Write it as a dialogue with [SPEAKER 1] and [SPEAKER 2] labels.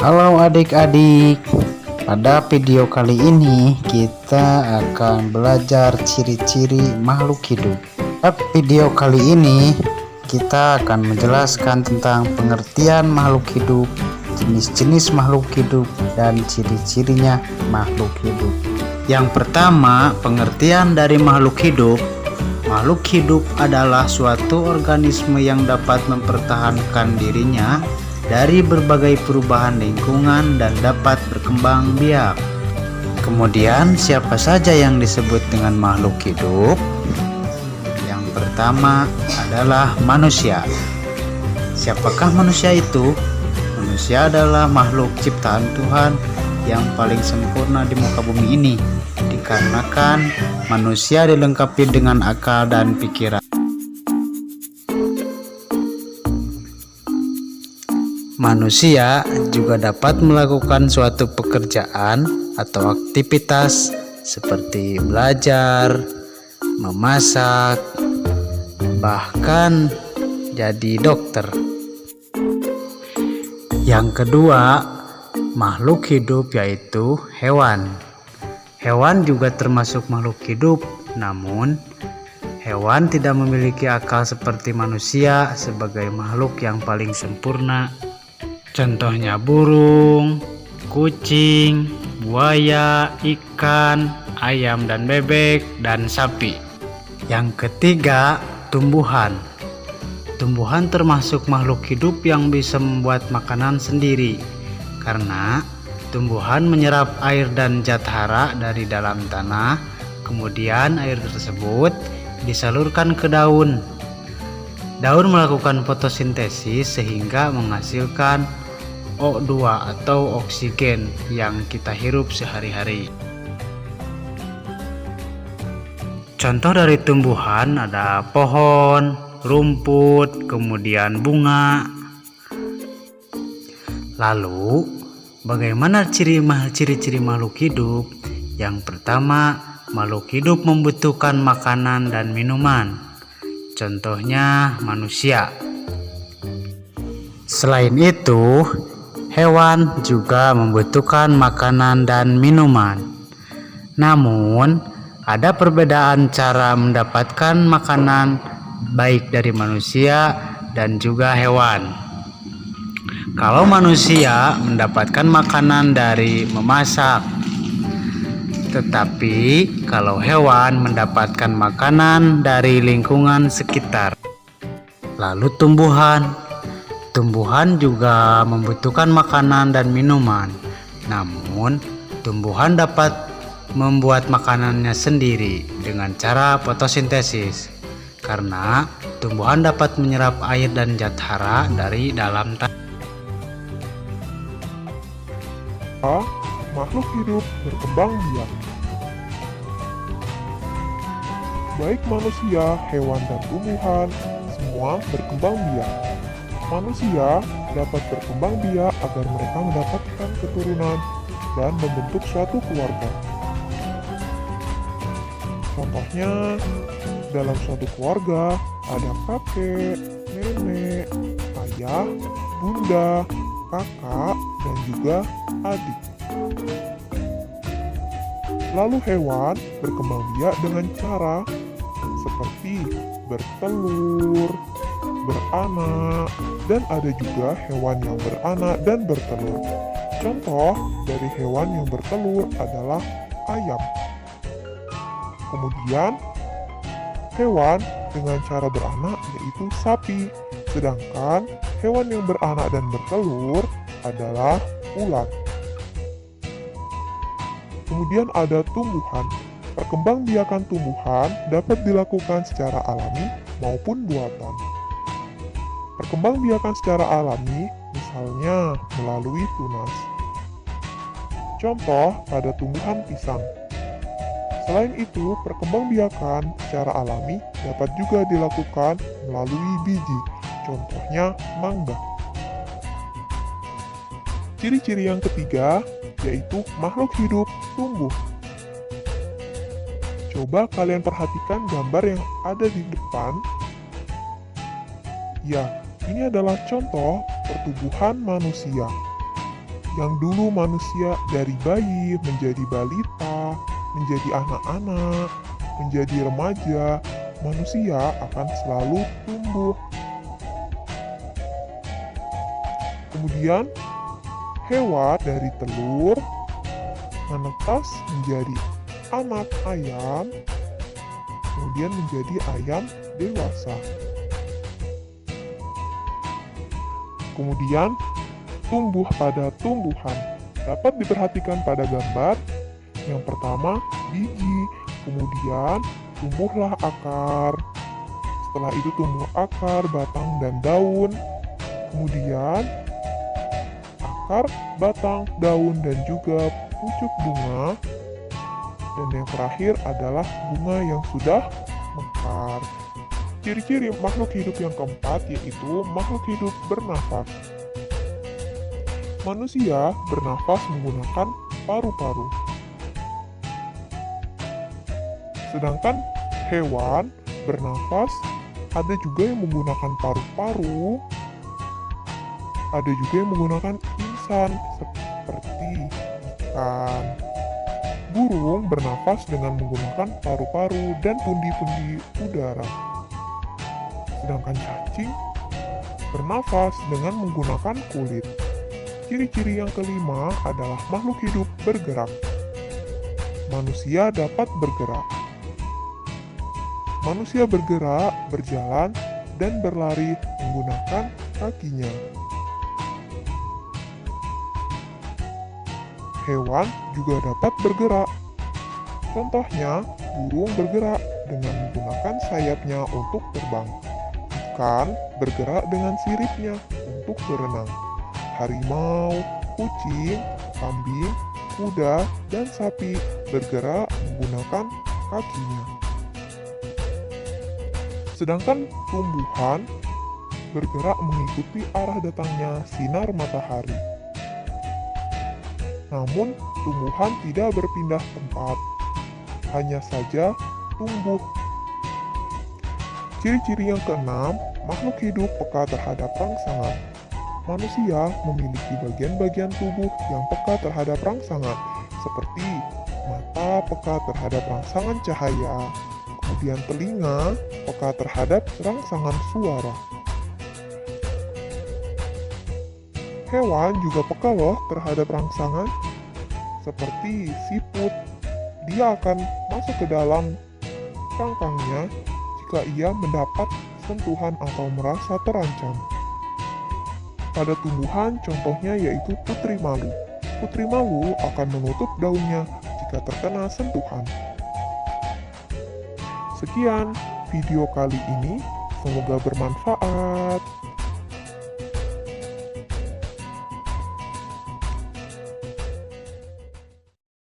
[SPEAKER 1] Halo adik-adik, pada video kali ini kita akan belajar ciri-ciri makhluk hidup. Pada video kali ini kita akan menjelaskan tentang pengertian makhluk hidup, jenis-jenis makhluk hidup, dan ciri-cirinya makhluk hidup. Yang pertama, pengertian dari makhluk hidup. Makhluk hidup adalah suatu organisme yang dapat mempertahankan dirinya dari berbagai perubahan lingkungan dan dapat berkembang biak. Kemudian, siapa saja yang disebut dengan makhluk hidup? Yang pertama adalah manusia. Siapakah manusia itu? Manusia adalah makhluk ciptaan Tuhan yang paling sempurna di muka bumi ini, dikarenakan manusia dilengkapi dengan akal dan pikiran. Manusia juga dapat melakukan suatu pekerjaan atau aktivitas seperti belajar, memasak, bahkan jadi dokter. Yang kedua, makhluk hidup yaitu hewan. Hewan juga termasuk makhluk hidup, namun hewan tidak memiliki akal seperti manusia sebagai makhluk yang paling sempurna. Contohnya burung, kucing, buaya, ikan, ayam dan bebek, dan sapi. Yang ketiga, tumbuhan. Tumbuhan termasuk makhluk hidup yang bisa membuat makanan sendiri, karena tumbuhan menyerap air dan zat hara dari dalam tanah, kemudian air tersebut disalurkan ke daun. Daun melakukan fotosintesis sehingga menghasilkan O2 atau oksigen yang kita hirup sehari-hari. Contoh dari tumbuhan ada pohon, rumput, kemudian bunga. Lalu, bagaimana ciri-ciri makhluk hidup? Yang pertama, makhluk hidup membutuhkan makanan dan minuman. Contohnya manusia. Selain itu, hewan juga membutuhkan makanan dan minuman. Namun, ada perbedaan cara mendapatkan makanan baik dari manusia dan juga hewan. Kalau manusia mendapatkan makanan dari memasak, tetapi kalau hewan mendapatkan makanan dari lingkungan sekitar. Lalu tumbuhan juga membutuhkan makanan dan minuman. Namun, tumbuhan dapat membuat makanannya sendiri dengan cara fotosintesis, karena tumbuhan dapat menyerap air dan zat hara dari dalam tanah.
[SPEAKER 2] Makhluk hidup berkembang biak. Baik manusia, hewan, dan tumbuhan, semua berkembang biak. Manusia dapat berkembang biak agar mereka mendapatkan keturunan dan membentuk suatu keluarga. Contohnya, dalam suatu keluarga ada kakek, nenek, ayah, bunda, kakak, dan juga adik. Lalu hewan berkembang biak dengan cara seperti bertelur, beranak, dan ada juga hewan yang beranak dan bertelur. Contoh dari hewan yang bertelur adalah ayam. Kemudian, hewan dengan cara beranak yaitu sapi, sedangkan hewan yang beranak dan bertelur adalah ular. Kemudian ada tumbuhan. Perkembangbiakan tumbuhan dapat dilakukan secara alami maupun buatan. Perkembangbiakan secara alami misalnya melalui tunas. Contoh pada tumbuhan pisang. Selain itu, perkembangbiakan secara alami dapat juga dilakukan melalui biji. Contohnya mangga. Ciri-ciri yang ketiga yaitu makhluk hidup tumbuh. Coba kalian perhatikan gambar yang ada di depan. Ya, ini adalah contoh pertumbuhan manusia. yang dulu manusia dari bayi menjadi balita, menjadi anak-anak, menjadi remaja, manusia akan selalu tumbuh. Kemudian, hewan dari telur menetas menjadi anak ayam, kemudian menjadi ayam dewasa. Kemudian, tumbuh pada tumbuhan dapat diperhatikan pada gambar. Yang pertama, biji, kemudian tumbuhlah akar. Setelah itu tumbuh akar, batang, dan daun. Kemudian, akar, batang, daun, dan juga pucuk bunga. Dan yang terakhir adalah bunga yang sudah mekar. Ciri-ciri makhluk hidup yang keempat yaitu makhluk hidup bernafas. Manusia bernafas menggunakan paru-paru. Sedangkan hewan bernafas ada juga yang menggunakan paru-paru, ada juga yang menggunakan insan seperti ikan. Burung bernafas dengan menggunakan paru-paru dan pundi-pundi udara. Sedangkan cacing bernafas dengan menggunakan kulit. Ciri-ciri yang kelima adalah makhluk hidup bergerak. Manusia dapat bergerak. Manusia bergerak, berjalan, dan berlari menggunakan kakinya. Hewan juga dapat bergerak. Contohnya, burung bergerak dengan menggunakan sayapnya untuk terbang. Ikan bergerak dengan siripnya untuk berenang. Harimau, kucing, kambing, kuda, dan sapi bergerak menggunakan kakinya. Sedangkan tumbuhan bergerak mengikuti arah datangnya sinar matahari. Namun, tumbuhan tidak berpindah tempat, hanya saja tumbuh. Ciri-ciri yang keenam, makhluk hidup peka terhadap rangsangan. Manusia memiliki bagian-bagian tubuh yang peka terhadap rangsangan, seperti mata peka terhadap rangsangan cahaya, kemudian telinga peka terhadap rangsangan suara. Hewan juga peka loh terhadap rangsangan, seperti siput. Dia akan masuk ke dalam cangkangnya jika ia mendapat sentuhan atau merasa terancam. Pada tumbuhan, contohnya yaitu putri malu. Putri malu akan menutup daunnya jika terkena sentuhan. Sekian video kali ini, semoga bermanfaat.